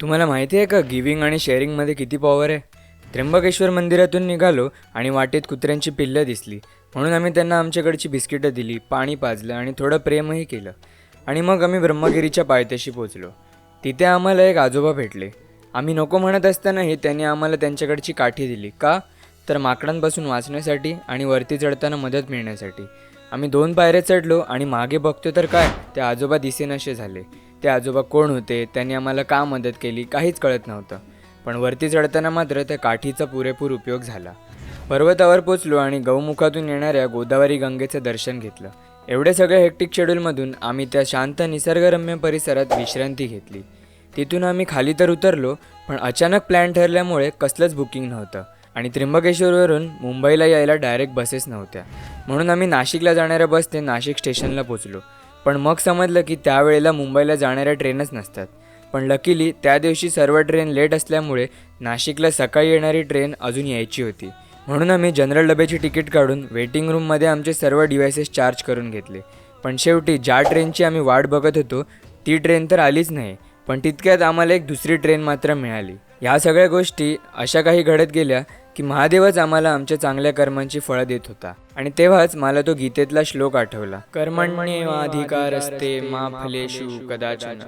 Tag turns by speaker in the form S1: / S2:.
S1: तुम्हाला माहिती आहे का गिविंग आणि शेअरिंगमध्ये किती पॉवर आहे? त्र्यंबकेश्वर मंदिरातून निघालो आणि वाटेत कुत्र्यांची पिल्लं दिसली, म्हणून आम्ही त्यांना आमच्याकडची बिस्किटं दिली, पाणी पाजलं आणि थोडं प्रेमही केलं. आणि मग आम्ही ब्रह्मगिरीच्या पायथ्याशी पोचलो. तिथे आम्हाला एक आजोबा भेटले. आम्ही नको म्हणत असतानाही त्यांनी आम्हाला त्यांच्याकडची काठी दिली. का? तर माकडांपासून वाचण्यासाठी आणि वरती चढताना मदत मिळण्यासाठी. आम्ही 2 पायऱ्या चढलो आणि मागे बघतो तर काय, ते आजोबा दिसेनासे झाले. ते आजोबा कोण होते, त्यांनी आम्हाला का मदत केली, काहीच कळत नव्हतं. पण वरती चढताना मात्र त्या काठीचा पुरेपूर उपयोग झाला. पर्वतावर पोचलो आणि गौमुखातून येणाऱ्या गोदावरी गंगेचं दर्शन घेतलं. एवढे सगळ्या हेक्टिक शेड्यूलमधून आम्ही त्या शांत निसर्गरम्य परिसरात विश्रांती घेतली. तिथून आम्ही खाली तर उतरलो, पण अचानक प्लॅन ठरल्यामुळे कसलंच बुकिंग नव्हतं आणि त्र्यंबकेश्वरवरून मुंबईला यायला डायरेक्ट बसेस नव्हत्या. म्हणून आम्ही नाशिकला जाणाऱ्या बसने नाशिक स्टेशनला पोचलो. पण मग समजलं की त्यावेळेला मुंबईला जाणाऱ्या ट्रेनच नसतात. पण लकीली त्या दिवशी सर्व ट्रेन लेट असल्यामुळे नाशिकला सकाळी येणारी ट्रेन अजून यायची होती. म्हणून आम्ही जनरल डब्याची तिकीट काढून वेटिंग रूममध्ये आमचे सर्व डिव्हायसेस चार्ज करून घेतले. पण शेवटी ज्या ट्रेनची आम्ही वाट बघत होतो ती ट्रेन तर आलीच नाही. पण तितक्यात आम्हाला एक दुसरी ट्रेन मात्र मिळाली. ह्या सगळ्या गोष्टी अशा काही घडत गेल्या की महादेवच आम्हाला आमच्या चांगल्या कर्मांची फळं देत होता. आणि तेव्हाच मला तो गीतेतला श्लोक आठवला, कर्मण्येवाधिकारस्ते मा फलेषु कदाचन.